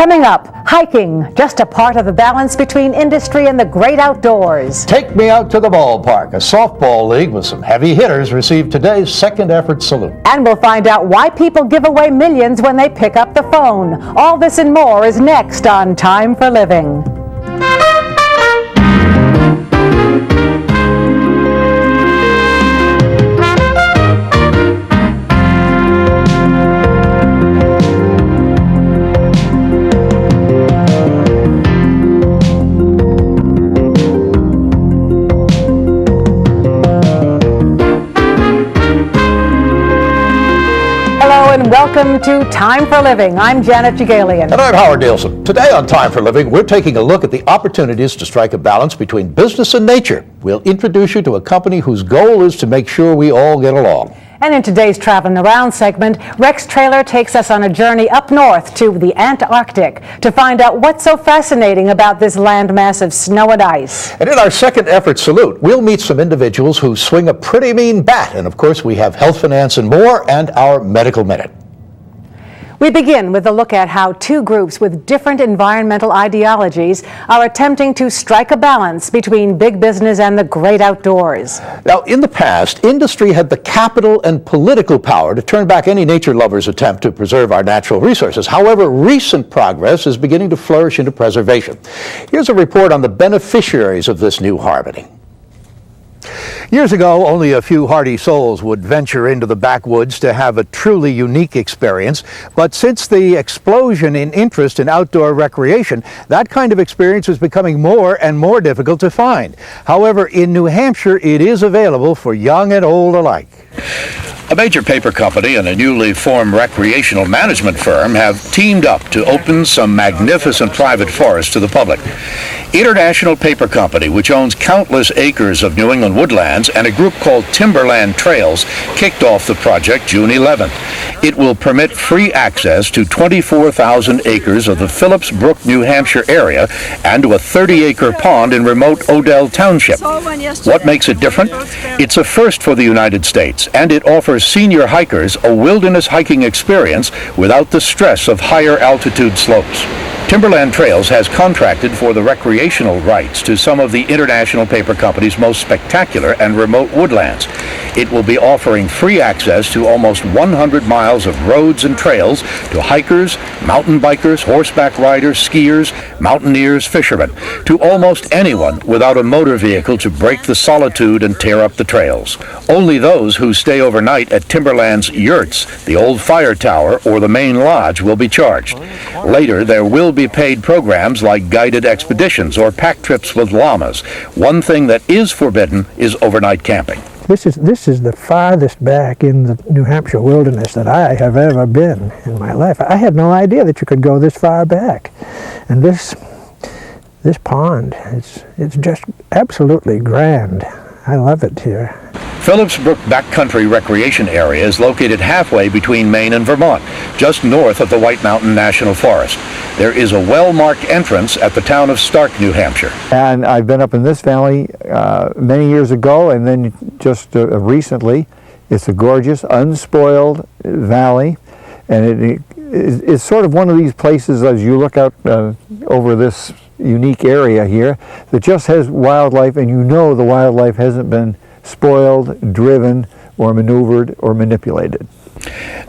Coming up, hiking, just a part of the balance between industry and the great outdoors. Take me out to the ballpark. A softball league with some heavy hitters received today's second effort salute. And we'll find out why people give away millions when they pick up the phone. All this and more is next on Time for Living. And welcome to Time for Living. I'm Janet Jagalian. And I'm Howard Nielsen. Today on Time for Living, we're taking a look at the opportunities to strike a balance between business and nature. We'll introduce you to a company whose goal is to make sure we all get along. And in today's Traveling Around segment, Rex Trailer takes us on a journey up north to the Antarctic to find out what's so fascinating about this landmass of snow and ice. And in our second effort salute, we'll meet some individuals who swing a pretty mean bat. And of course, we have health, finance, and more, and our medical minute. We begin with a look at how two groups with different environmental ideologies are attempting to strike a balance between big business and the great outdoors. Now, in the past, industry had the capital and political power to turn back any nature lover's attempt to preserve our natural resources. However, recent progress is beginning to flourish into preservation. Here's a report on the beneficiaries of this new harmony. Years ago, only a few hardy souls would venture into the backwoods to have a truly unique experience. But since the explosion in interest in outdoor recreation, that kind of experience is becoming more and more difficult to find. However, in New Hampshire, it is available for young and old alike. A major paper company and a newly formed recreational management firm have teamed up to open some magnificent private forests to the public. International Paper Company, which owns countless acres of New England woodlands, and a group called Timberland Trails kicked off the project June 11th. It will permit free access to 24,000 acres of the Phillips Brook, New Hampshire area and to a 30-acre pond in remote Odell Township. What makes it different? It's a first for the United States, and it offers senior hikers a wilderness hiking experience without the stress of higher altitude slopes. Timberland Trails has contracted for the recreational rights to some of the International Paper Company's most spectacular and remote woodlands. It will be offering free access to almost 100 miles of roads and trails to hikers, mountain bikers, horseback riders, skiers, mountaineers, fishermen, to almost anyone without a motor vehicle to break the solitude and tear up the trails. Only those who stay overnight at Timberland's yurts, the old fire tower, or the main lodge will be charged. Later, there will be paid programs like guided expeditions or pack trips with llamas. One thing that is forbidden is overnight camping. This is the farthest back in the New Hampshire wilderness that I have ever been in my life. I had no idea that you could go this far back. And this pond, it's just absolutely grand. I love it here. Phillips Brook Backcountry Recreation Area is located halfway between Maine and Vermont, just north of the White Mountain National Forest. There is a well-marked entrance at the town of Stark, New Hampshire. And I've been up in this valley many years ago, and then just recently. It's a gorgeous, unspoiled valley, and it's sort of one of these places as you look out over this unique area here that just has wildlife, and you know the wildlife hasn't been spoiled, driven, or maneuvered, or manipulated.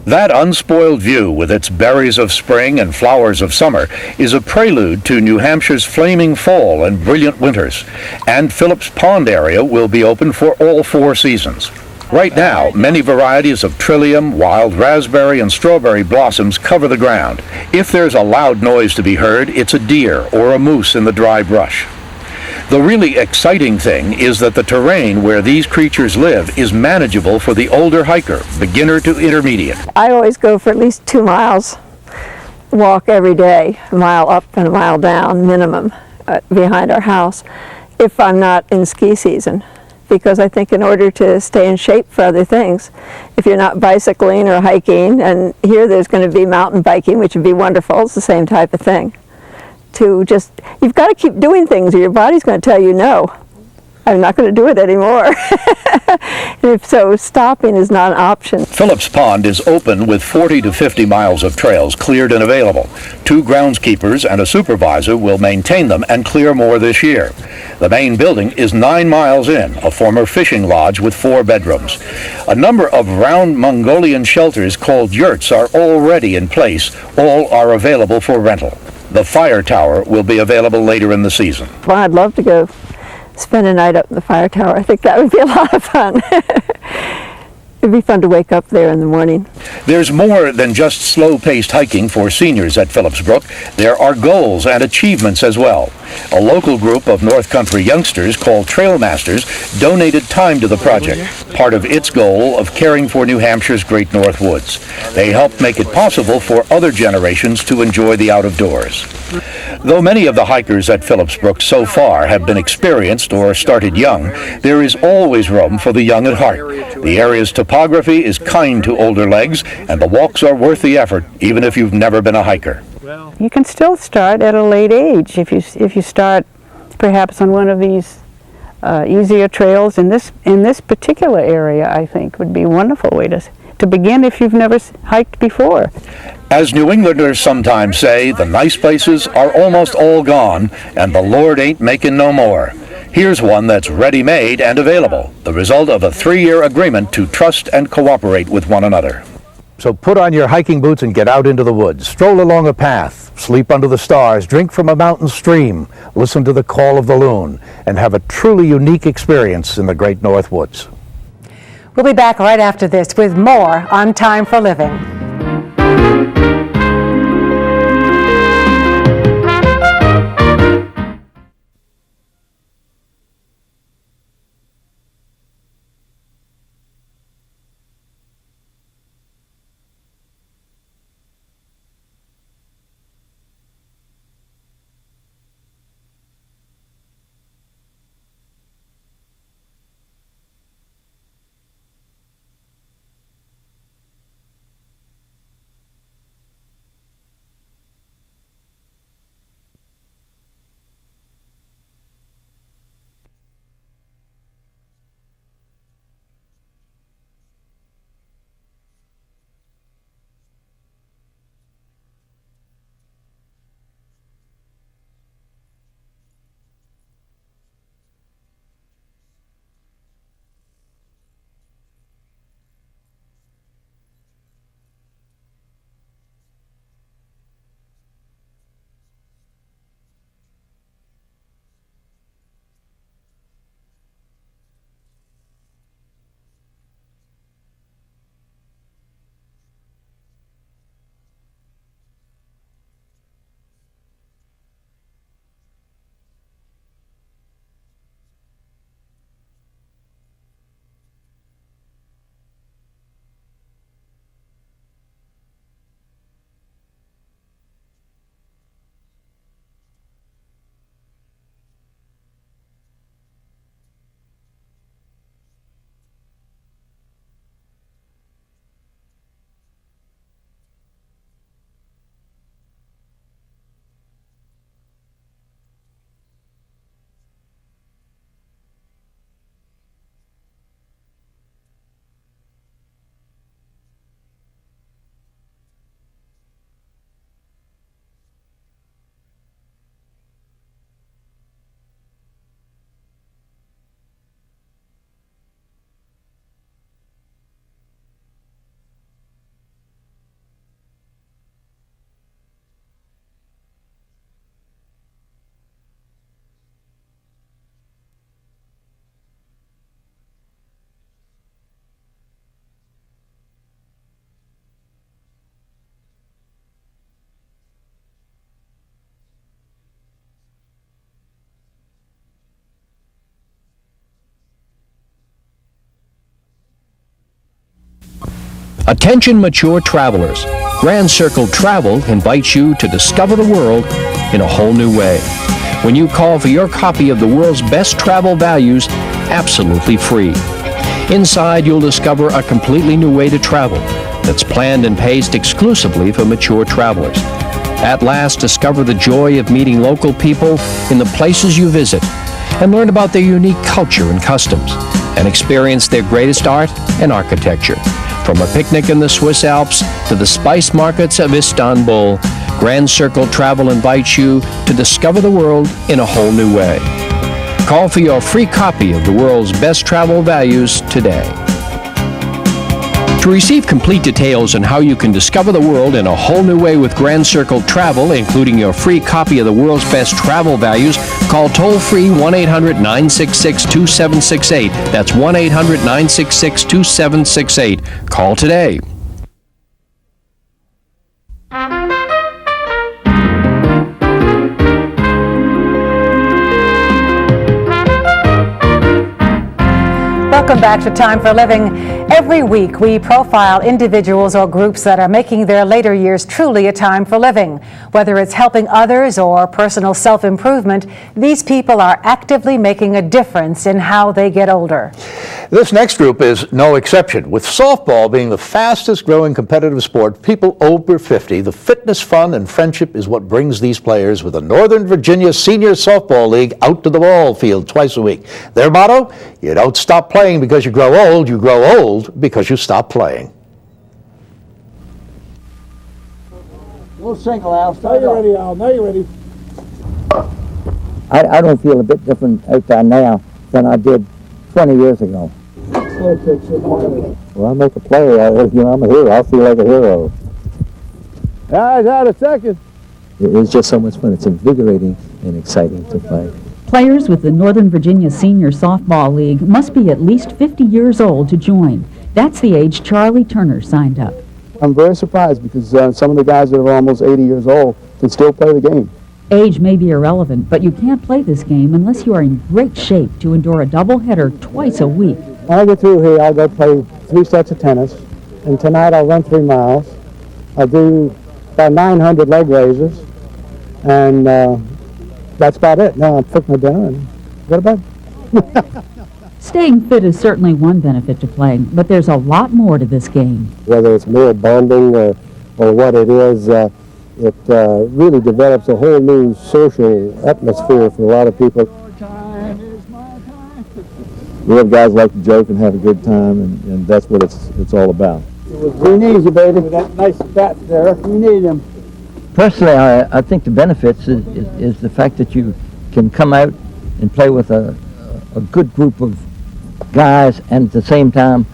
That unspoiled view with its berries of spring and flowers of summer is a prelude to New Hampshire's flaming fall and brilliant winters. And Phillips Pond area will be open for all 4 seasons. Right now, many varieties of trillium, wild raspberry, and strawberry blossoms cover the ground. If there's a loud noise to be heard, it's a deer or a moose in the dry brush. The really exciting thing is that the terrain where these creatures live is manageable for the older hiker, beginner to intermediate. I always go for at least 2 miles walk every day, a mile up and a mile down minimum behind our house, if I'm not in ski season. Because I think in order to stay in shape for other things, if you're not bicycling or hiking, and here there's going to be mountain biking, which would be wonderful, it's the same type of thing. You've got to keep doing things or your body's going to tell you no. I'm not going to do it anymore. If so, stopping is not an option. Phillips Pond is open with 40 to 50 miles of trails cleared and available. 2 groundskeepers and a supervisor will maintain them and clear more this year. The main building is 9 miles in, a former fishing lodge with 4 bedrooms. A number of round Mongolian shelters called yurts are already in place. All are available for rental. The fire tower will be available later in the season. Well, I'd love to go spend a night up in the fire tower. I think that would be a lot of fun. It'd be fun to wake up there in the morning. There's more than just slow-paced hiking for seniors at Phillips Brook. There are goals and achievements as well. A local group of North Country youngsters called Trail Masters donated time to the project, part of its goal of caring for New Hampshire's Great North Woods. They helped make it possible for other generations to enjoy the out-of-doors. Though many of the hikers at Phillips Brook so far have been experienced or started young, there is always room for the young at heart. The area's topography is kind to older legs, and the walks are worth the effort, even if you've never been a hiker. You can still start at a late age if you start perhaps on one of these easier trails in this particular area. I think would be a wonderful way to begin if you've never hiked before. As New Englanders sometimes say, the nice places are almost all gone, and the Lord ain't making no more. Here's one that's ready-made and available, the result of a 3-year agreement to trust and cooperate with one another. So put on your hiking boots and get out into the woods. Stroll along a path, sleep under the stars, drink from a mountain stream, listen to the call of the loon, and have a truly unique experience in the Great North Woods. We'll be back right after this with more on Time for Living. Attention mature travelers. Grand Circle Travel invites you to discover the world in a whole new way. When you call for your copy of the world's best travel values, absolutely free. Inside, you'll discover a completely new way to travel that's planned and paced exclusively for mature travelers. At last, discover the joy of meeting local people in the places you visit and learn about their unique culture and customs, and experience their greatest art and architecture. From a picnic in the Swiss Alps to the spice markets of Istanbul, Grand Circle Travel invites you to discover the world in a whole new way. Call for your free copy of the world's best travel values today. To receive complete details on how you can discover the world in a whole new way with Grand Circle Travel, including your free copy of the world's best travel values, call toll-free 1-800-966-2768. That's 1-800-966-2768. Call today. Welcome back to Time for Living. Every week we profile individuals or groups that are making their later years truly a time for living. Whether it's helping others or personal self-improvement, these people are actively making a difference in how they get older. This next group is no exception. With softball being the fastest growing competitive sport, people over 50, the fitness, fun, and friendship is what brings these players with the Northern Virginia Senior Softball League out to the ball field twice a week. Their motto, you don't stop playing because you grow old because you stop playing. We'll single, Al. Now you're ready, Al. Now you're ready. I don't feel a bit different out there now than I did 20 years ago. Well, I make a play. I'm a hero. I feel like a hero. Guys, out a second. It's just so much fun. It's invigorating and exciting to play. Players with the Northern Virginia Senior Softball League must be at least 50 years old to join. That's the age Charlie Turner signed up. I'm very surprised because some of the guys that are almost 80 years old can still play the game. Age may be irrelevant, but you can't play this game unless you are in great shape to endure a doubleheader twice a week. When I get through here, I'll go play 3 sets of tennis, and tonight I'll run 3 miles. I'll do about 900 leg raises, and that's about it. Now I'm cooking my dinner and go to bed. Staying fit is certainly one benefit to playing, but there's a lot more to this game. Whether it's mere bonding or what it is, it really develops a whole new social atmosphere for a lot of people. We have guys like to joke and have a good time, and that's what it's all about. We need you, baby. With that nice bat there, we need him. Personally, I think the benefits is the fact that you can come out and play with a good group of guys and at the same time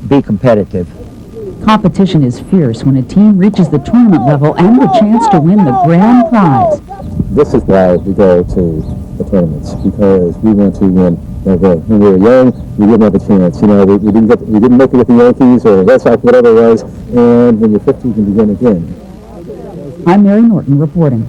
be competitive. Competition is fierce when a team reaches the tournament level and the chance to win the grand prize. This is why we go to the tournaments, because we want to win. When we were young, we didn't have a chance. We didn't make it with the Yankees or Red Sox, whatever it was. And when you're 50, you can begin again. I'm Mary Norton reporting.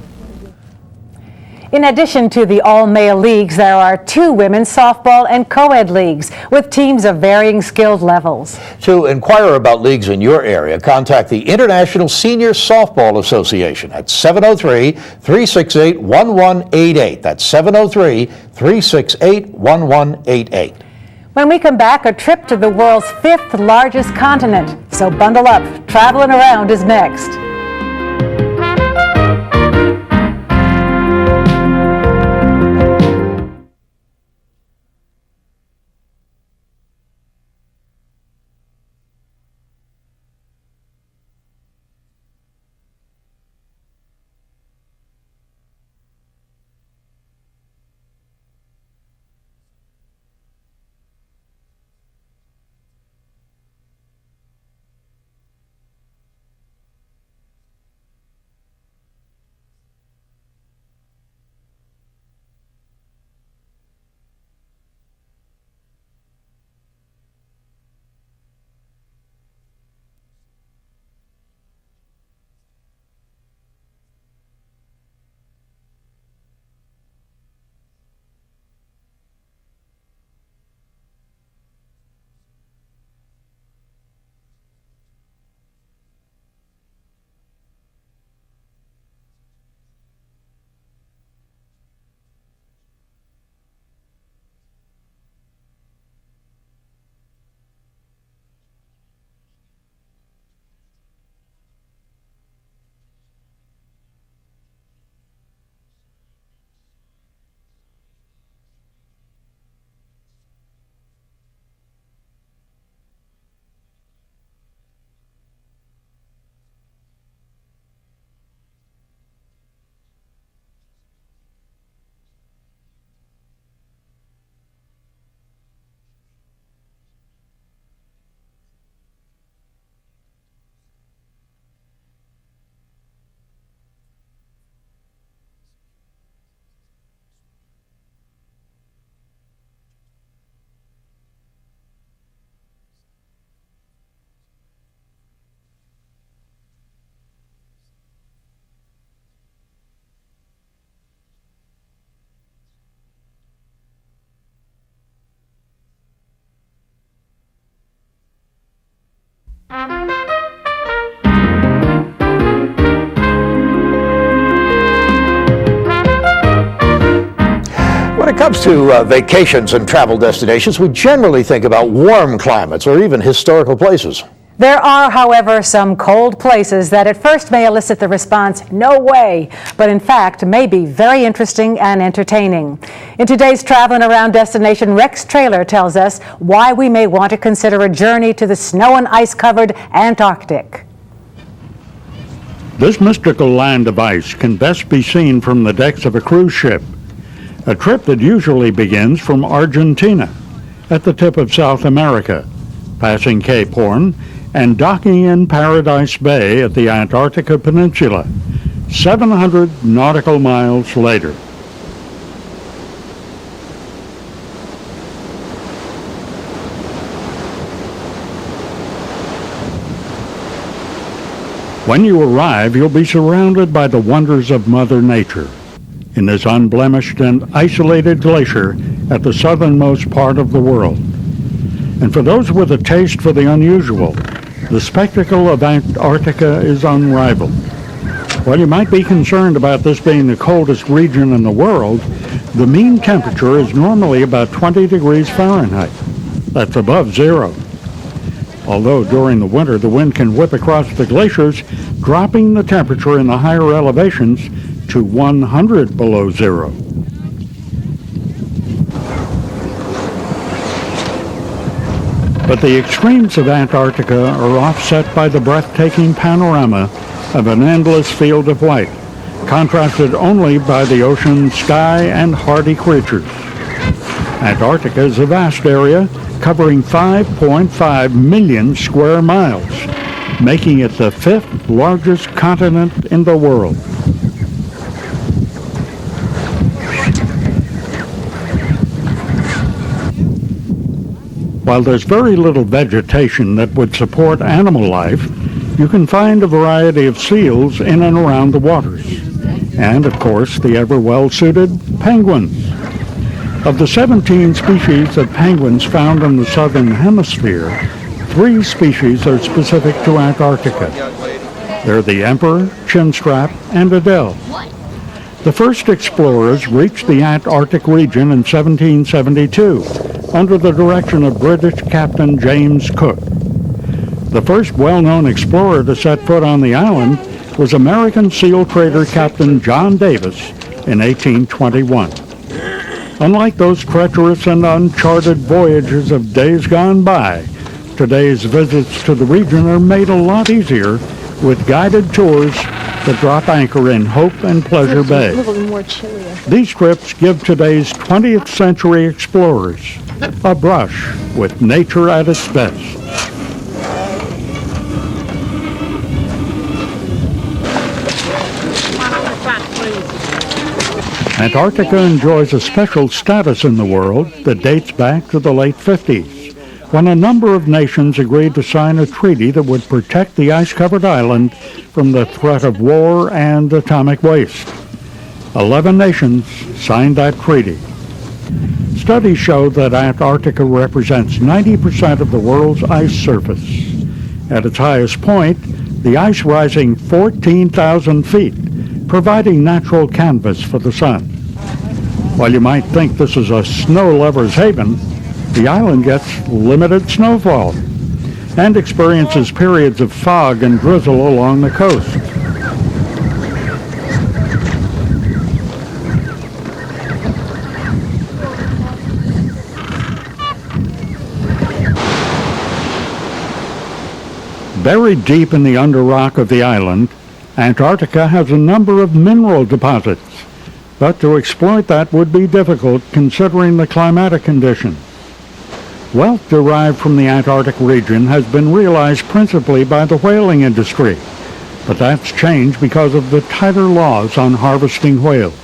In addition to the all-male leagues, there are 2 women's softball and co-ed leagues with teams of varying skilled levels. To inquire about leagues in your area, contact the International Senior Softball Association at 703-368-1188. That's 703-368-1188. When we come back, a trip to the world's 5th largest continent. So bundle up. Traveling Around is next. it comes to vacations and travel destinations, we generally think about warm climates or even historical places. There are, however, some cold places that at first may elicit the response, "No way," but in fact may be very interesting and entertaining. In today's Traveling Around destination, Rex Trailer tells us why we may want to consider a journey to the snow and ice-covered Antarctic. This mystical land of ice can best be seen from the decks of a cruise ship, a trip that usually begins from Argentina at the tip of South America, passing Cape Horn and docking in Paradise Bay at the Antarctica Peninsula, 700 nautical miles later. When you arrive, you'll be surrounded by the wonders of Mother Nature in this unblemished and isolated glacier at the southernmost part of the world. And for those with a taste for the unusual, the spectacle of Antarctica is unrivaled. While you might be concerned about this being the coldest region in the world, the mean temperature is normally about 20 degrees Fahrenheit. That's above zero. Although during the winter the wind can whip across the glaciers, dropping the temperature in the higher elevations to 100 below zero. But the extremes of Antarctica are offset by the breathtaking panorama of an endless field of white, contrasted only by the ocean, sky, and hardy creatures. Antarctica is a vast area covering 5.5 million square miles, making it the 5th largest continent in the world. While there's very little vegetation that would support animal life, you can find a variety of seals in and around the waters. And, of course, the ever well-suited penguins. Of the 17 species of penguins found in the southern hemisphere, 3 species are specific to Antarctica. They're the emperor, chinstrap, and Adele. The first explorers reached the Antarctic region in 1772 under the direction of British Captain James Cook. The first well-known explorer to set foot on the island was American SEAL trader Captain John Davis in 1821. Unlike those treacherous and uncharted voyages of days gone by, today's visits to the region are made a lot easier with guided tours that drop anchor in Hope and Pleasure Bay. These trips give today's 20th century explorers a brush with nature at its best. Antarctica enjoys a special status in the world that dates back to the late 50s, when a number of nations agreed to sign a treaty that would protect the ice-covered island from the threat of war and atomic waste. 11 nations signed that treaty. Studies show that Antarctica represents 90% of the world's ice surface. At its highest point, the ice rising 14,000 feet, providing natural canvas for the sun. While you might think this is a snow lover's haven, the island gets limited snowfall and experiences periods of fog and drizzle along the coast. Buried deep in the underrock of the island, Antarctica has a number of mineral deposits, but to exploit that would be difficult considering the climatic conditions. Wealth derived from the Antarctic region has been realized principally by the whaling industry, but that's changed because of the tighter laws on harvesting whales.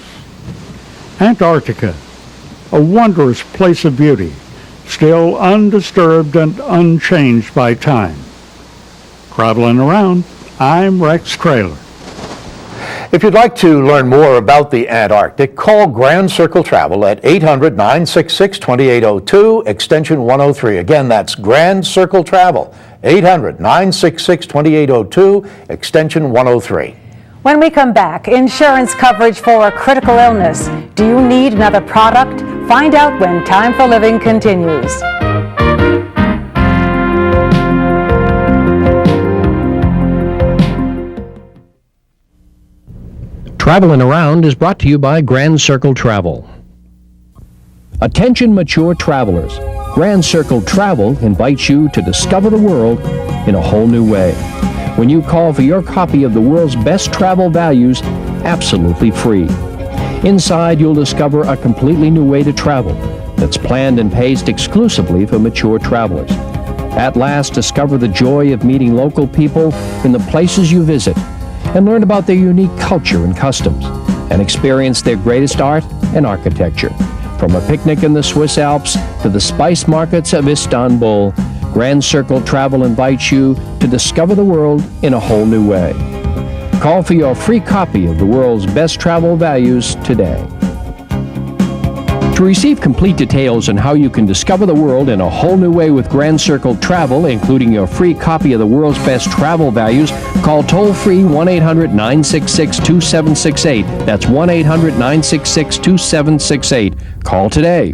Antarctica, a wondrous place of beauty, still undisturbed and unchanged by time. Traveling around, I'm Rex Trailer. If you'd like to learn more about the Antarctic, call Grand Circle Travel at 800-966-2802, extension 103. Again, that's Grand Circle Travel, 800-966-2802, extension 103. When we come back, insurance coverage for a critical illness. Do you need another product? Find out when Time for Living continues. Traveling Around is brought to you by Grand Circle Travel. Attention mature travelers. Grand Circle Travel invites you to discover the world in a whole new way. When you call for your copy of the world's best travel values, absolutely free. Inside, you'll discover a completely new way to travel that's planned and paced exclusively for mature travelers. At last, discover the joy of meeting local people in the places you visit and learn about their unique culture and customs and experience their greatest art and architecture. From a picnic in the Swiss Alps to the spice markets of Istanbul, Grand Circle Travel invites you to discover the world in a whole new way. Call for your free copy of the world's best travel values today. To receive complete details on how you can discover the world in a whole new way with Grand Circle Travel, including your free copy of the world's best travel values, call toll-free 1-800-966-2768. That's 1-800-966-2768. Call today.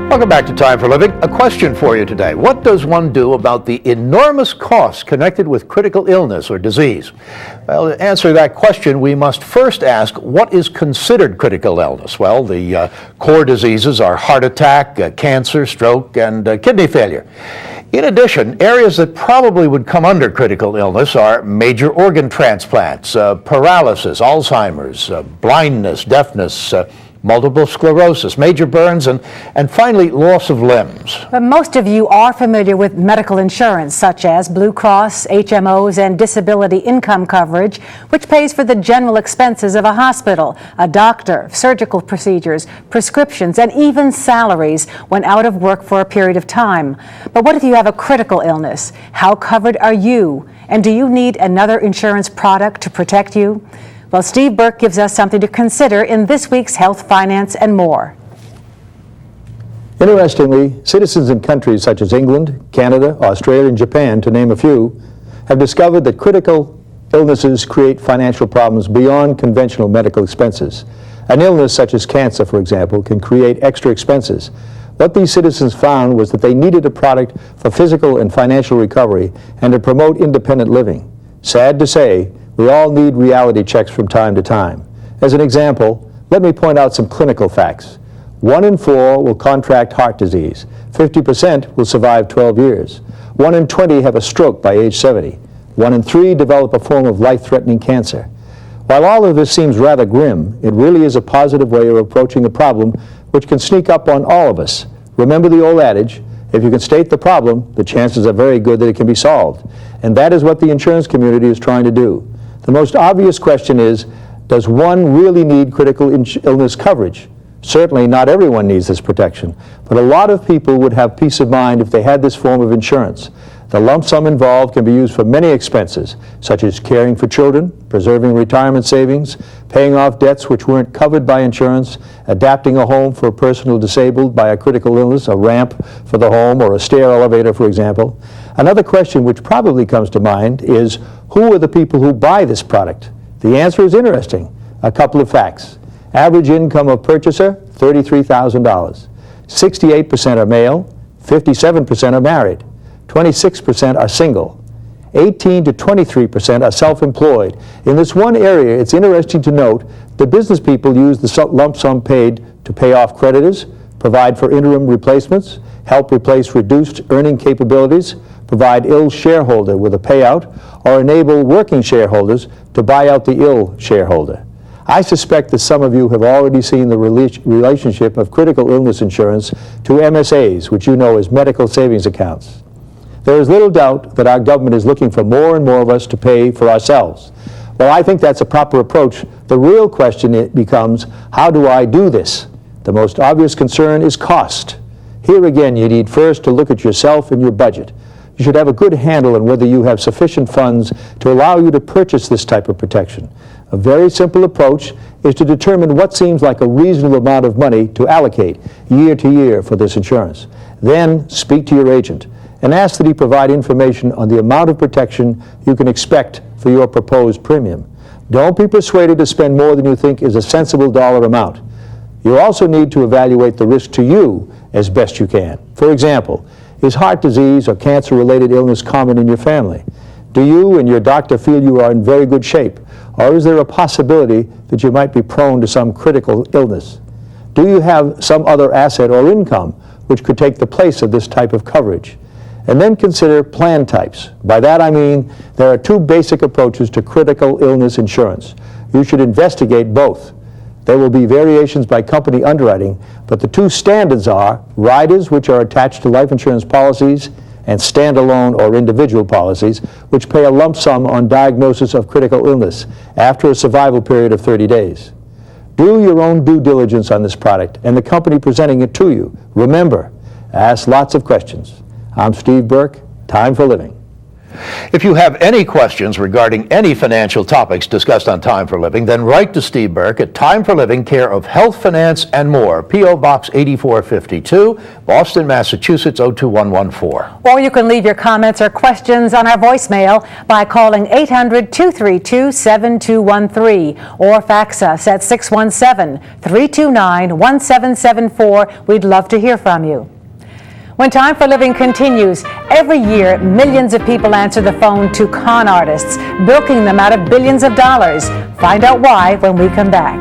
Welcome back to Time for Living. A question for you today. What does one do about the enormous costs connected with critical illness or disease? Well, to answer that question, we must first ask, what is considered critical illness? Well, the core diseases are heart attack, cancer, stroke, and kidney failure. In addition, areas that probably would come under critical illness are major organ transplants, paralysis, Alzheimer's, blindness, deafness, multiple sclerosis, major burns, and finally, loss of limbs. But most of you are familiar with medical insurance, such as Blue Cross, HMOs, and disability income coverage, which pays for the general expenses of a hospital, a doctor, surgical procedures, prescriptions, and even salaries when out of work for a period of time. But what if you have a critical illness? How covered are you? And do you need another insurance product to protect you? Well, Steve Burke gives us something to consider in this week's Health, Finance, and More. Interestingly, citizens in countries such as England, Canada, Australia, and Japan, to name a few, have discovered that critical illnesses create financial problems beyond conventional medical expenses. An illness such as cancer, for example, can create extra expenses. What these citizens found was that they needed a product for physical and financial recovery and to promote independent living. Sad to say, we all need reality checks from time to time. As an example, Let me point out some clinical facts. 1 in 4 will contract heart disease. 50% will survive 12 years. 1 in 20 have a stroke by age 70. 1 in 3 develop a form of life-threatening cancer. While all of this seems rather grim, it really is a positive way of approaching a problem which can sneak up on all of us. Remember the old adage, if you can state the problem, the chances are very good that it can be solved. And that is what the insurance community is trying to do. The most obvious question is, does one really need critical illness coverage? Certainly not everyone needs this protection, but a lot of people would have peace of mind if they had this form of insurance. The lump sum involved can be used for many expenses, such as caring for children, preserving retirement savings, paying off debts which weren't covered by insurance, adapting a home for a person disabled by a critical illness, a ramp for the home, or a stair elevator, for example. Another question which probably comes to mind is, who are the people who buy this product? The answer is interesting. A couple of facts. Average income of purchaser, $33,000. 68% are male, 57% are married, 26% are single, 18 to 23% are self-employed. In this one area, it's interesting to note that business people use the lump sum paid to pay off creditors, provide for interim replacements, help replace reduced earning capabilities, provide ill shareholder with a payout, or enable working shareholders to buy out the ill shareholder. I suspect that some of you have already seen the relationship of critical illness insurance to MSAs, which you know as medical savings accounts. There is little doubt that our government is looking for more and more of us to pay for ourselves. Well, I think that's a proper approach. The real question becomes, how do I do this? The most obvious concern is cost. Here again, you need first to look at yourself and your budget. You should have a good handle on whether you have sufficient funds to allow you to purchase this type of protection. A very simple approach is to determine what seems like a reasonable amount of money to allocate year to year for this insurance. Then speak to your agent and ask that he provide information on the amount of protection you can expect for your proposed premium. Don't be persuaded to spend more than you think is a sensible dollar amount. You also need to evaluate the risk to you as best you can. For example, is heart disease or cancer-related illness common in your family? Do you and your doctor feel you are in very good shape? Or is there a possibility that you might be prone to some critical illness? Do you have some other asset or income which could take the place of this type of coverage? And then consider plan types. By that I mean there are 2 basic approaches to critical illness insurance. You should investigate both. There will be variations by company underwriting, but the 2 standards are riders, which are attached to life insurance policies, and standalone or individual policies, which pay a lump sum on diagnosis of critical illness after a survival period of 30 days. Do your own due diligence on this product and the company presenting it to you. Remember, ask lots of questions. I'm Steve Burke, Time for Living. If you have any questions regarding any financial topics discussed on Time for Living, then write to Steve Burke at Time for Living, care of Health, Finance, and More, P.O. Box 8452, Boston, Massachusetts, 02114. Or you can leave your comments or questions on our voicemail by calling 800-232-7213 or fax us at 617-329-1774. We'd love to hear from you. When Time for Living continues, every year millions of people answer the phone to con artists, bilking them out of billions of dollars. Find out why when we come back.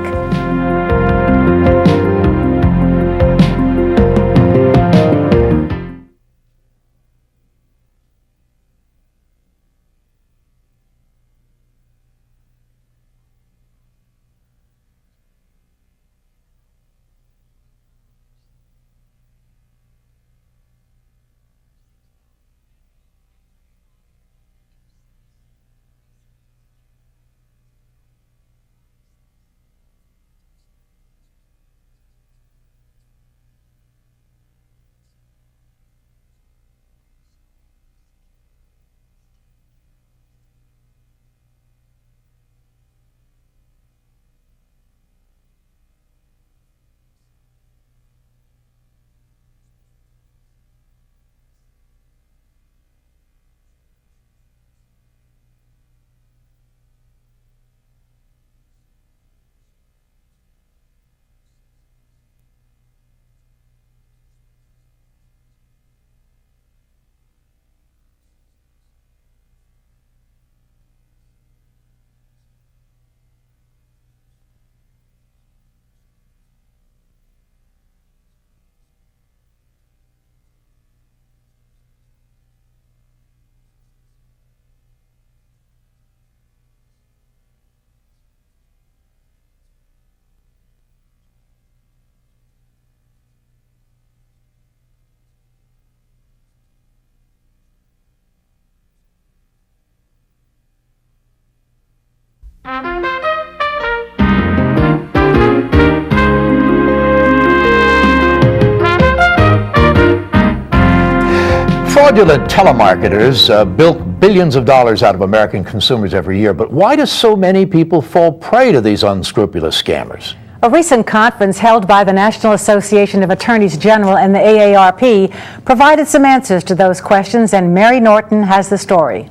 Fraudulent telemarketers bilk billions of dollars out of American consumers every year, but why do so many people fall prey to these unscrupulous scammers? A recent conference held by the National Association of Attorneys General and the AARP provided some answers to those questions, and Mary Norton has the story.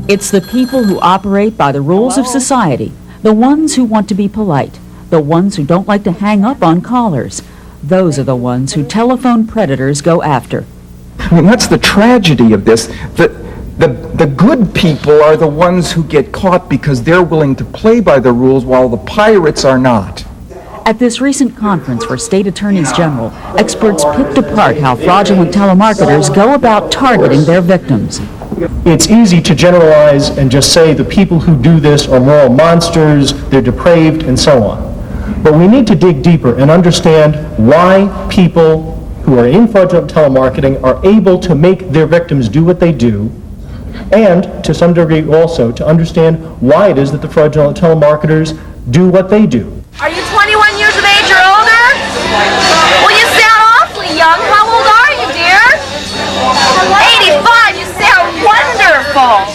It's the people who operate by the rules of society, the ones who want to be polite, the ones who don't like to hang up on callers. Those are the ones who telephone predators go after. I mean, that's the tragedy of this. The good people are the ones who get caught because they're willing to play by the rules while the pirates are not. At this recent conference for state attorneys general, experts picked apart how fraudulent telemarketers go about targeting their victims. It's easy to generalize and just say the people who do this are moral monsters, they're depraved, and so on. But we need to dig deeper and understand why people who are in fraudulent telemarketing are able to make their victims do what they do, and to some degree also to understand why it is that the fraudulent telemarketers do what they do. Are you 21 years of age or older? Well, you sound awfully young. How old are you, dear? 85. You sound wonderful.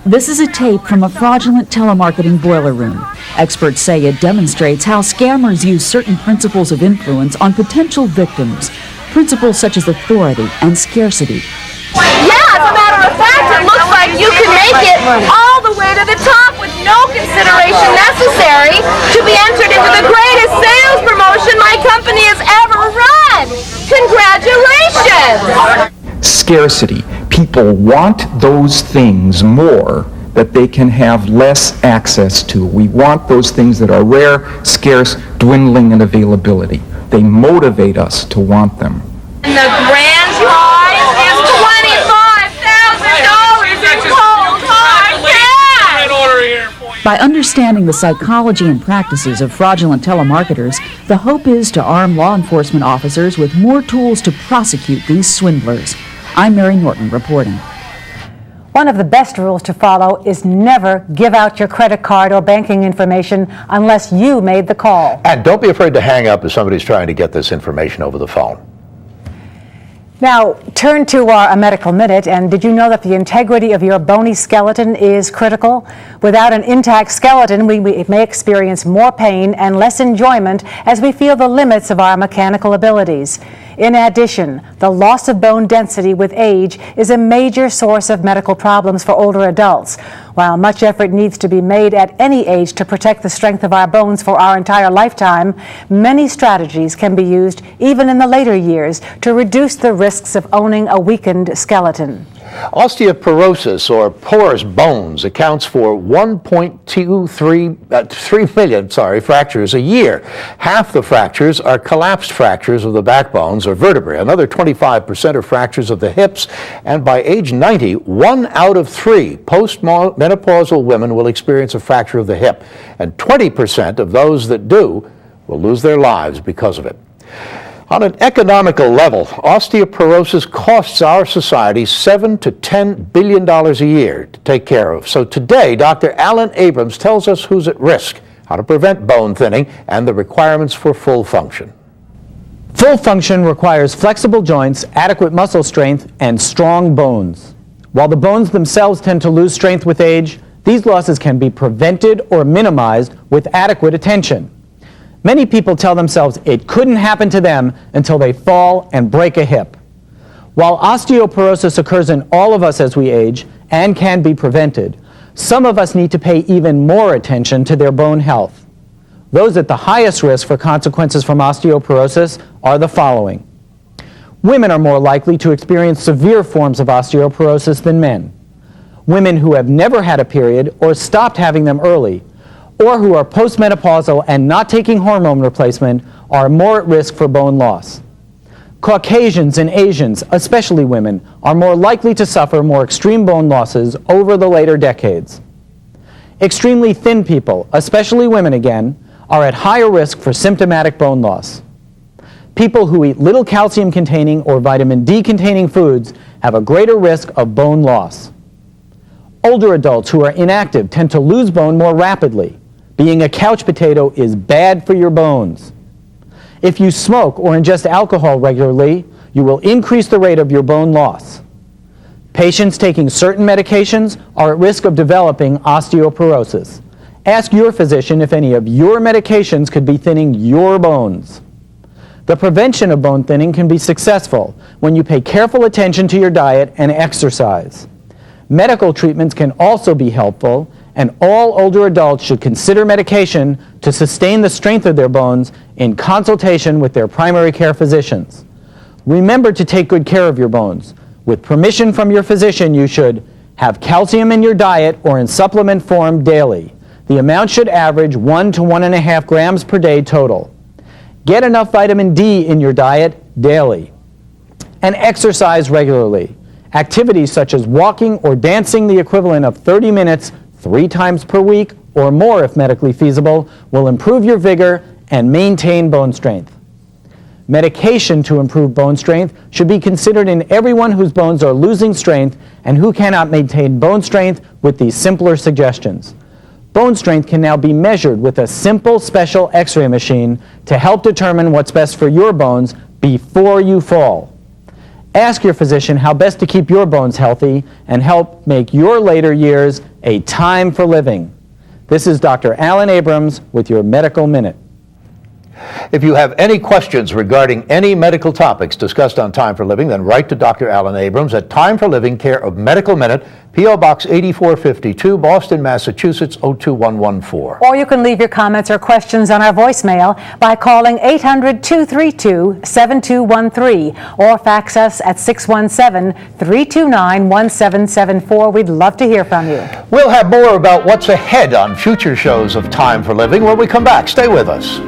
This is a tape from a fraudulent telemarketing boiler room. Experts say it demonstrates how scammers use certain principles of influence on potential victims, principles such as authority and scarcity. Yeah, as a matter of fact, it looks like you can make it all the way to the top with no consideration necessary to be entered into the greatest sales promotion my company has ever run. Congratulations! Scarcity. People want those things more that they can have less access to. We want those things that are rare, scarce, dwindling in availability. They motivate us to want them. And the grand prize is $25,000 in cold hard cash! By understanding the psychology and practices of fraudulent telemarketers, the hope is to arm law enforcement officers with more tools to prosecute these swindlers. I'm Mary Norton reporting. One of the best rules to follow is never give out your credit card or banking information unless you made the call. And don't be afraid to hang up if somebody's trying to get this information over the phone. Now, turn to our medical minute, and did you know that the integrity of your bony skeleton is critical? Without an intact skeleton, we may experience more pain and less enjoyment as we feel the limits of our mechanical abilities. In addition, the loss of bone density with age is a major source of medical problems for older adults. While much effort needs to be made at any age to protect the strength of our bones for our entire lifetime, many strategies can be used even in the later years to reduce the risks of owning a weakened skeleton. Osteoporosis, or porous bones, accounts for 1.3 million fractures a year. Half the fractures are collapsed fractures of the backbones or vertebrae. Another 25% are fractures of the hips. And by age 90, 1 out of 3 postmenopausal women will experience a fracture of the hip. And 20% of those that do will lose their lives because of it. On an economical level, osteoporosis costs our society $7 to $10 billion a year to take care of. So today, Dr. Alan Abrams tells us who's at risk, how to prevent bone thinning, and the requirements for full function. Full function requires flexible joints, adequate muscle strength, and strong bones. While the bones themselves tend to lose strength with age, these losses can be prevented or minimized with adequate attention. Many people tell themselves it couldn't happen to them until they fall and break a hip. While osteoporosis occurs in all of us as we age and can be prevented, some of us need to pay even more attention to their bone health. Those at the highest risk for consequences from osteoporosis are the following. Women are more likely to experience severe forms of osteoporosis than men. Women who have never had a period or stopped having them early, or who are postmenopausal and not taking hormone replacement, are more at risk for bone loss. Caucasians and Asians, especially women, are more likely to suffer more extreme bone losses over the later decades. Extremely thin people, especially women again, are at higher risk for symptomatic bone loss. People who eat little calcium-containing or vitamin D-containing foods have a greater risk of bone loss. Older adults who are inactive tend to lose bone more rapidly. Being a couch potato is bad for your bones. If you smoke or ingest alcohol regularly, you will increase the rate of your bone loss. Patients taking certain medications are at risk of developing osteoporosis. Ask your physician if any of your medications could be thinning your bones. The prevention of bone thinning can be successful when you pay careful attention to your diet and exercise. Medical treatments can also be helpful, and all older adults should consider medication to sustain the strength of their bones in consultation with their primary care physicians. Remember to take good care of your bones. With permission from your physician, you should have calcium in your diet or in supplement form daily. The amount should average 1 to 1.5 grams per day total. Get enough vitamin D in your diet daily. And exercise regularly. Activities such as walking or dancing the equivalent of 30 minutes 3 times per week or more if medically feasible will improve your vigor and maintain bone strength. Medication to improve bone strength should be considered in everyone whose bones are losing strength and who cannot maintain bone strength with these simpler suggestions. Bone strength can now be measured with a simple special X-ray machine to help determine what's best for your bones before you fall. Ask your physician how best to keep your bones healthy and help make your later years a time for living. This is Dr. Alan Abrams with your Medical Minute. If you have any questions regarding any medical topics discussed on Time for Living, then write to Dr. Alan Abrams at Time for Living, care of Medical Minute, P.O. Box 8452, Boston, Massachusetts, 02114. Or you can leave your comments or questions on our voicemail by calling 800-232-7213 or fax us at 617-329-1774. We'd love to hear from you. We'll have more about what's ahead on future shows of Time for Living when we come back. Stay with us.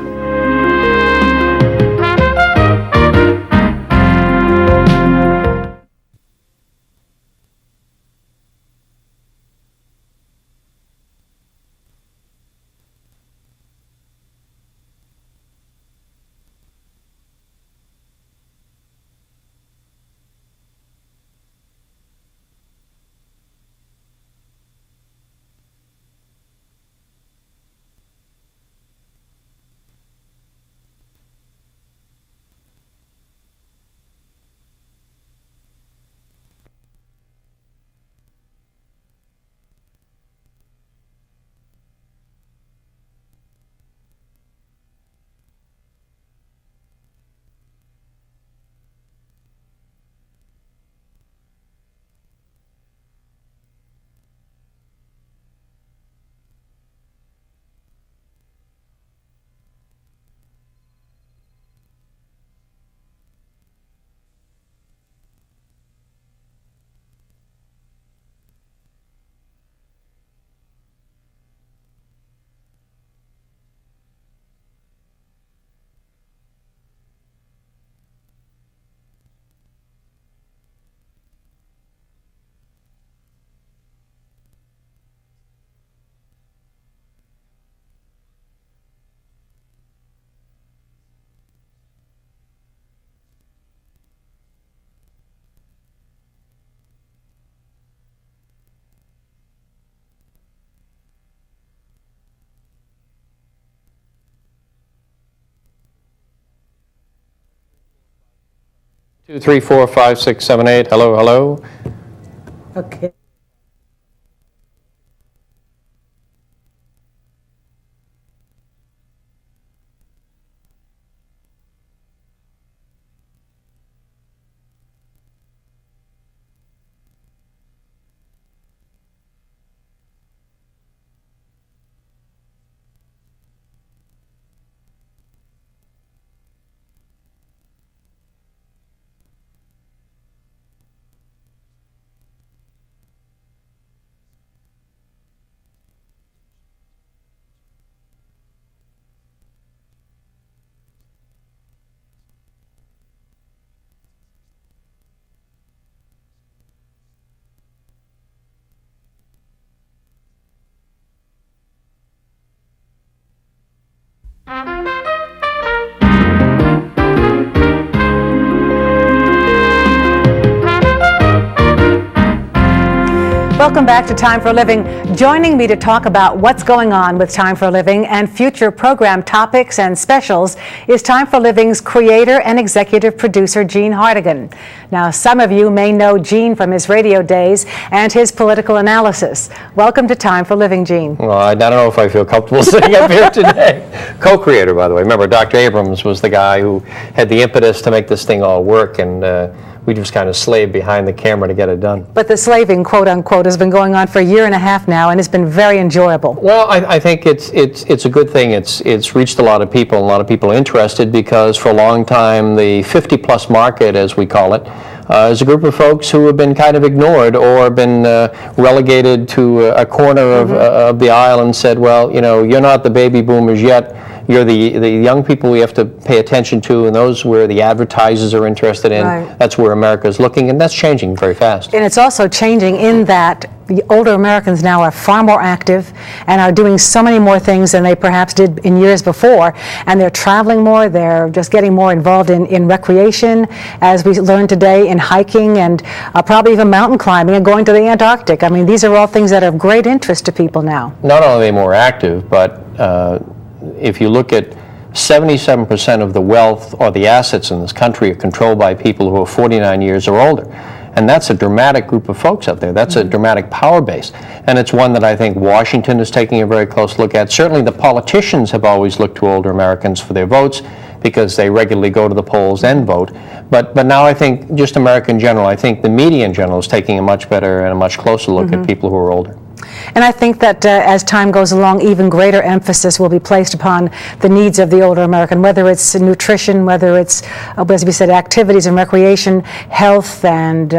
Two, three, four, five, six, seven, eight. Hello, hello. Okay. Welcome back to Time for a Living. Joining me to talk about what's going on with Time for a Living and future program topics and specials is Time for a Living's creator and executive producer, Gene Hartigan. Now, some of you may know Gene from his radio days and his political analysis. Welcome to Time for a Living, Gene. Well, I don't know if I feel comfortable sitting up here today. Co-creator, by the way. Remember, Dr. Abrams was the guy who had the impetus to make this thing all work, and we just kind of slaved behind the camera to get it done. But the slaving, quote unquote, has been going on for a year and a half now, and it's been very enjoyable. Well, I think it's a good thing. It's reached a lot of people, and a lot of people are interested, because for a long time the 50-plus market, as we call it, is a group of folks who have been kind of ignored or been relegated to a corner of the aisle and said, well, you know, you're not the baby boomers yet. You're the young people we have to pay attention to, and those where the advertisers are interested in. Right. That's where America is looking, and that's changing very fast. And it's also changing in that the older Americans now are far more active and are doing so many more things than they perhaps did in years before. And they're traveling more, they're just getting more involved in recreation, as we learned today, in hiking and probably even mountain climbing and going to the Antarctic. I mean, these are all things that are of great interest to people now. Not only are they more active, but if you look at 77% of the wealth or the assets in this country are controlled by people who are 49 years or older. And that's a dramatic group of folks out there. That's a dramatic power base. And it's one that I think Washington is taking a very close look at. Certainly the politicians have always looked to older Americans for their votes, because they regularly go to the polls and vote. But now I think just America in general, I think the media in general is taking a much better and a much closer look at people who are older. And I think that as time goes along, even greater emphasis will be placed upon the needs of the older American, whether it's nutrition, whether it's, as we said, activities and recreation, health and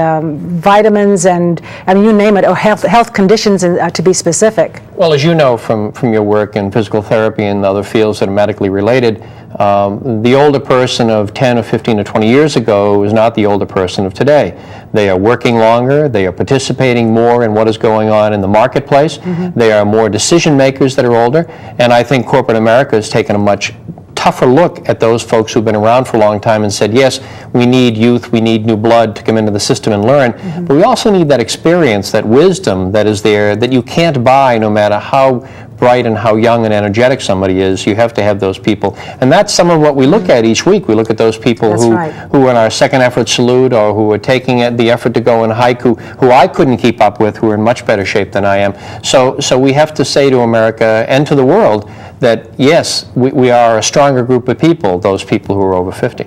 vitamins, and I mean, you name it, or health conditions to be specific. Well, as you know from your work in physical therapy and other fields that are medically related, the older person of 10 or 15 or 20 years ago is not the older person of today. They are working longer, they are participating more in what is going on in the marketplace, they are more decision makers that are older, and I think corporate America has taken a much tougher look at those folks who've been around for a long time and said, yes, we need youth, we need new blood to come into the system and learn, but we also need that experience, that wisdom that is there that you can't buy no matter how bright and how young and energetic somebody is. You have to have those people. And that's some of what we look at each week. We look at those people who are in our second effort salute, or who are taking the effort to go and hike, who I couldn't keep up with, who are in much better shape than I am. So we have to say to America and to the world that, yes, we are a stronger group of people, those people who are over 50.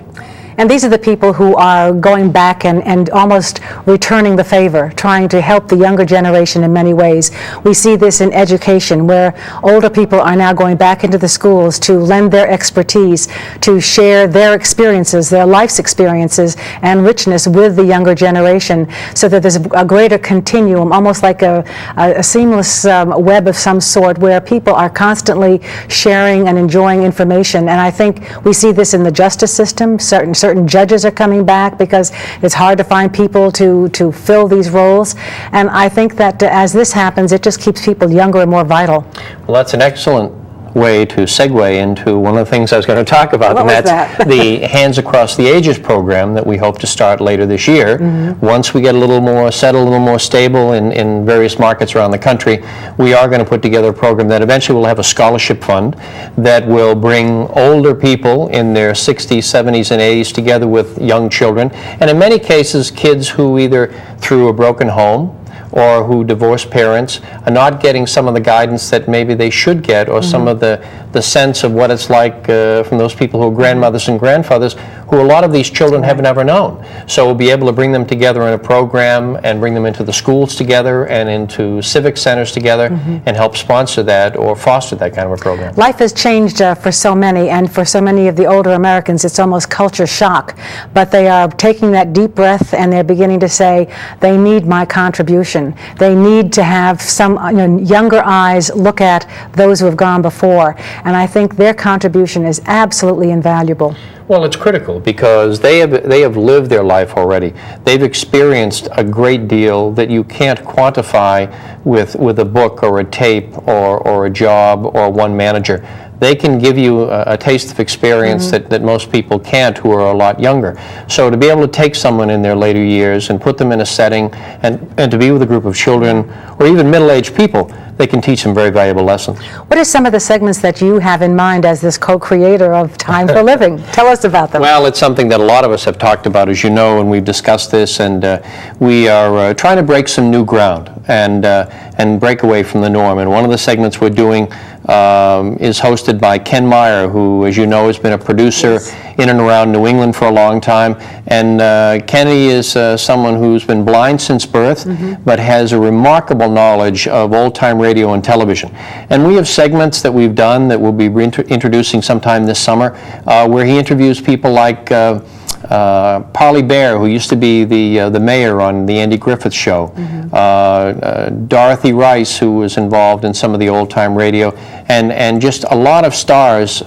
And these are the people who are going back and almost returning the favor, trying to help the younger generation in many ways. We see this in education, where older people are now going back into the schools to lend their expertise, to share their experiences, their life's experiences and richness with the younger generation, so that there's a greater continuum, almost like a seamless web of some sort, where people are constantly sharing and enjoying information. And I think we see this in the justice system. Certain judges are coming back because it's hard to find people to fill these roles. And I think that as this happens, it just keeps people younger and more vital. Well, that's an excellent way to segue into one of the things I was going to talk about, and that's the Hands Across the Ages program that we hope to start later this year. Once we get a little more settled, a little more stable in various markets around the country, we are going to put together a program that eventually will have a scholarship fund that will bring older people in their 60s, 70s, and 80s together with young children, and in many cases kids who either through a broken home or who divorced parents are not getting some of the guidance that maybe they should get, or some of the sense of what it's like from those people who are grandmothers and grandfathers, who a lot of these children have never known. So we'll be able to bring them together in a program and bring them into the schools together and into civic centers together and help sponsor that or foster that kind of a program. Life has changed for so many, and for so many of the older Americans, it's almost culture shock. But they are taking that deep breath and they're beginning to say, they need my contribution. They need to have some younger eyes look at those who have gone before. And I think their contribution is absolutely invaluable. Well, it's critical because they have lived their life already. They've experienced a great deal that you can't quantify with a book or a tape or a job or one manager. they can give you a taste of experience that most people can't who are a lot younger. So to be able to take someone in their later years and put them in a setting and to be with a group of children or even middle-aged people, they can teach some very valuable lessons. What are some of the segments that you have in mind as this co-creator of Time for Living? Tell us about them. Well, it's something that a lot of us have talked about, as you know, and we've discussed this, and we are trying to break some new ground and break away from the norm. And one of the segments we're doing is hosted by Ken Meyer, who, as you know, has been a producer in and around New England for a long time. And Kenny is someone who's been blind since birth, but has a remarkable knowledge of old-time radio and television. And we have segments that we've done that we'll be introducing sometime this summer, where he interviews people like Parley Bear, who used to be the mayor on the Andy Griffith Show, Dorothy Rice, who was involved in some of the old-time radio, and just a lot of stars.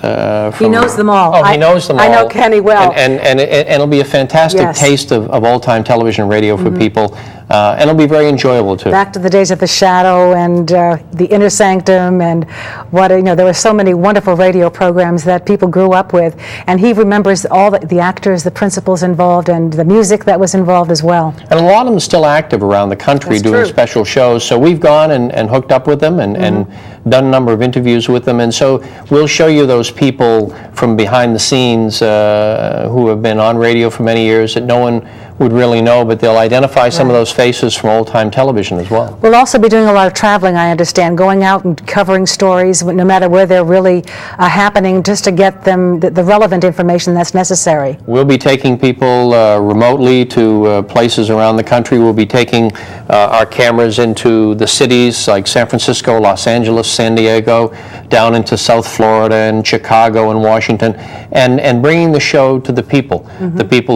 He knows them all. Oh, he knows them all. I know Kenny well. And it'll be a fantastic taste of old-time television and radio for people, and it'll be very enjoyable too. Back to the days of The Shadow and The Inner Sanctum, and there were so many wonderful radio programs that people grew up with, and he remembers all the actors, the principals involved, and the music that was involved as well. And a lot of them still active around the country doing special shows, so we've gone and hooked up with them and done a number of interviews with them, and so we'll show you those people from behind the scenes who have been on radio for many years that no one would really know, but they'll identify some of those faces from old-time television as well. We'll also be doing a lot of traveling, I understand, going out and covering stories, no matter where they're really happening, just to get them the relevant information that's necessary. We'll be taking people remotely to places around the country. We'll be taking our cameras into the cities like San Francisco, Los Angeles, San Diego, down into South Florida and Chicago and Washington, and bringing the show to the people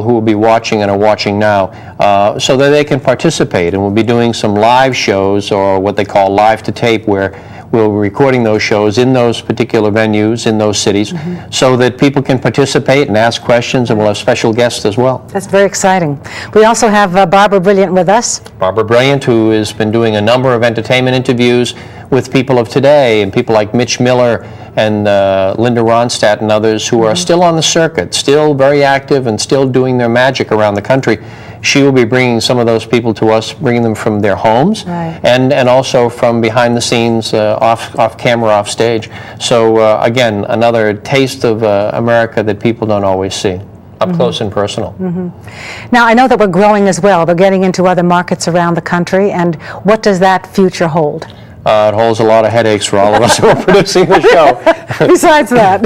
who will be watching and are watching now, so that they can participate. And we'll be doing some live shows, or what they call live to tape, where we'll be recording those shows in those particular venues, in those cities, so that people can participate and ask questions, and we'll have special guests as well. That's very exciting. We also have Barbara Brilliant with us. Barbara Brilliant, who has been doing a number of entertainment interviews with people of today, and people like Mitch Miller and Linda Ronstadt and others who are still on the circuit, still very active and still doing their magic around the country. She will be bringing some of those people to us, bringing them from their homes and also from behind the scenes, off camera, off stage. So again, another taste of America that people don't always see, up close and personal. Now, I know that we're growing as well. We're getting into other markets around the country, and what does that future hold? It holds a lot of headaches for all of us who are producing the show. Besides that,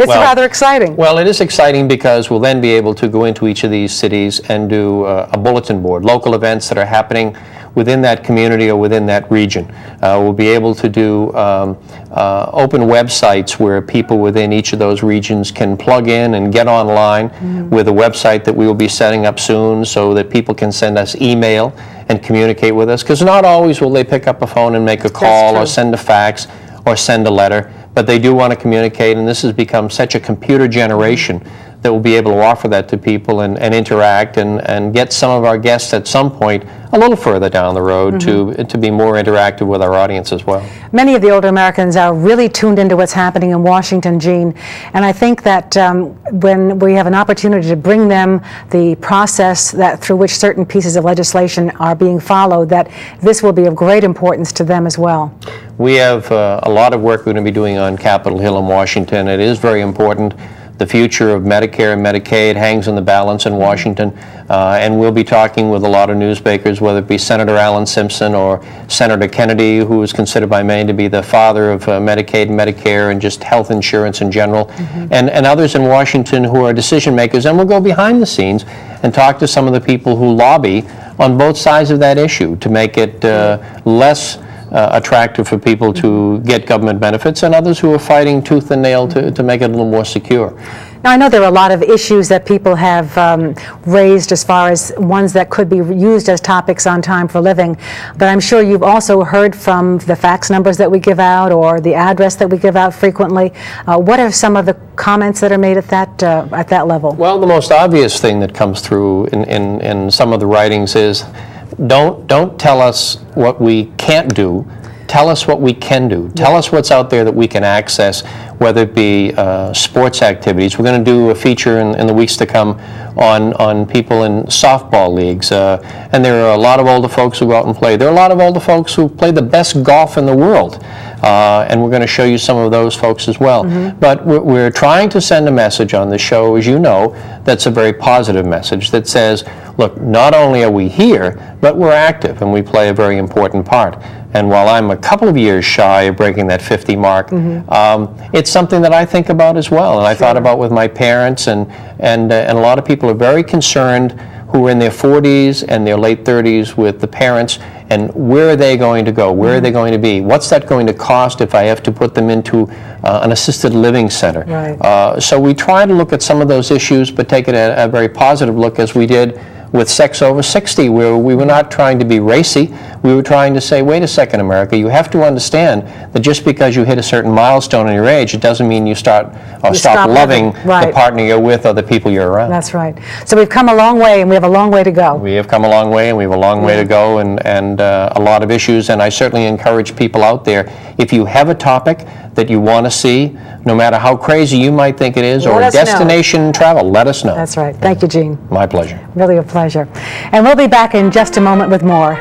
it's rather exciting. Well, it is exciting because we'll then be able to go into each of these cities and do a bulletin board, local events that are happening within that community or within that region. We'll be able to do open websites where people within each of those regions can plug in and get online with a website that we will be setting up soon, so that people can send us email and communicate with us, because not always will they pick up a phone and make a call or send a fax or send a letter, but they do want to communicate, and this has become such a computer generation that we'll be able to offer that to people and interact and get some of our guests at some point a little further down the road to be more interactive with our audience as well. Many of the older Americans are really tuned into what's happening in Washington, Gene, and I think that when we have an opportunity to bring them the process that through which certain pieces of legislation are being followed, that this will be of great importance to them as well. We have a lot of work we're going to be doing on Capitol Hill in Washington. It is very important. The future of Medicare and Medicaid hangs in the balance in Washington, and we'll be talking with a lot of newsmakers, whether it be Senator Alan Simpson or Senator Kennedy, who is considered by many to be the father of Medicaid and Medicare and just health insurance in general, and others in Washington who are decision makers. And we'll go behind the scenes and talk to some of the people who lobby on both sides of that issue to make it less attractive for people to get government benefits, and others who are fighting tooth and nail to make it a little more secure. Now, I know there are a lot of issues that people have raised as far as ones that could be used as topics on Time for Living, but I'm sure you've also heard from the fax numbers that we give out or the address that we give out frequently. What are some of the comments that are made at that level? Well, the most obvious thing that comes through in some of the writings is, don't tell us what we can't do. Tell us what we can do. Tell us what's out there that we can access, whether it be sports activities. We're going to do a feature in the weeks to come on people in softball leagues. And there are a lot of older folks who go out and play. There are a lot of older folks who play the best golf in the world. And we're going to show you some of those folks as well. But we're trying to send a message on the show, as you know, that's a very positive message that says, look, not only are we here, but we're active and we play a very important part. And while I'm a couple of years shy of breaking that 50 mark, it's something that I think about as well. And I thought about with my parents, and a lot of people are very concerned who are in their 40s and their late 30s with the parents, and where are they going to go? Where are they going to be? What's that going to cost if I have to put them into an assisted living center? Right. So we try to look at some of those issues, but take it a very positive look, as we did with sex over 60, where we were not trying to be racy. We were trying to say, wait a second, America, you have to understand that just because you hit a certain milestone in your age, it doesn't mean you stop loving the partner you're with or the people you're around. That's right. So we've come a long way, and we have a long way to go. We have come a long way, and we have a long way to go, and a lot of issues. And I certainly encourage people out there, if you have a topic that you want to see, no matter how crazy you might think it is, or a destination travel, let us know. That's right. Thank you, Gene. My pleasure. Really a pleasure. And we'll be back in just a moment with more.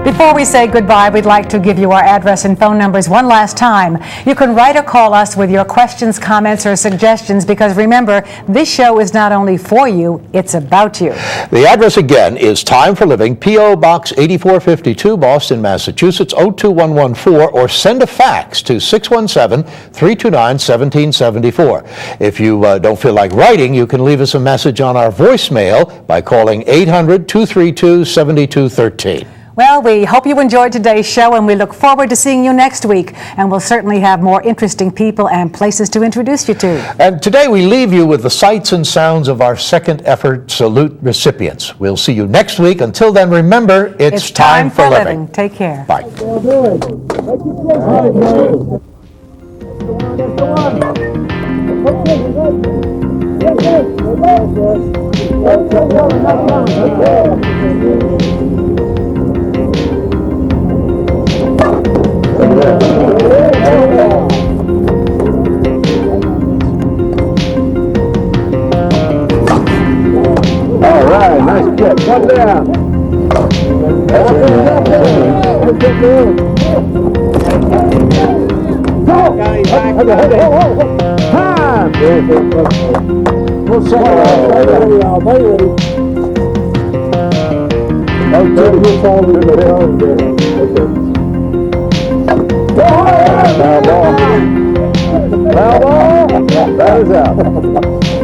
Before we say goodbye, we'd like to give you our address and phone numbers one last time. You can write or call us with your questions, comments, or suggestions, because remember, this show is not only for you, it's about you. The address again is Time for Living, P.O. Box 8452, Boston, Massachusetts, 02114, or send a fax to 617-329-1774. If you don't feel like writing, you can leave us a message on our voicemail by calling 800-232-7213. Well, we hope you enjoyed today's show, and we look forward to seeing you next week. And we'll certainly have more interesting people and places to introduce you to. And today we leave you with the sights and sounds of our second effort salute recipients. We'll see you next week. Until then, remember, it's time for living. Take care. Bye. All right. Nice kick. One down. Time. We'll set Foul ball. That is out.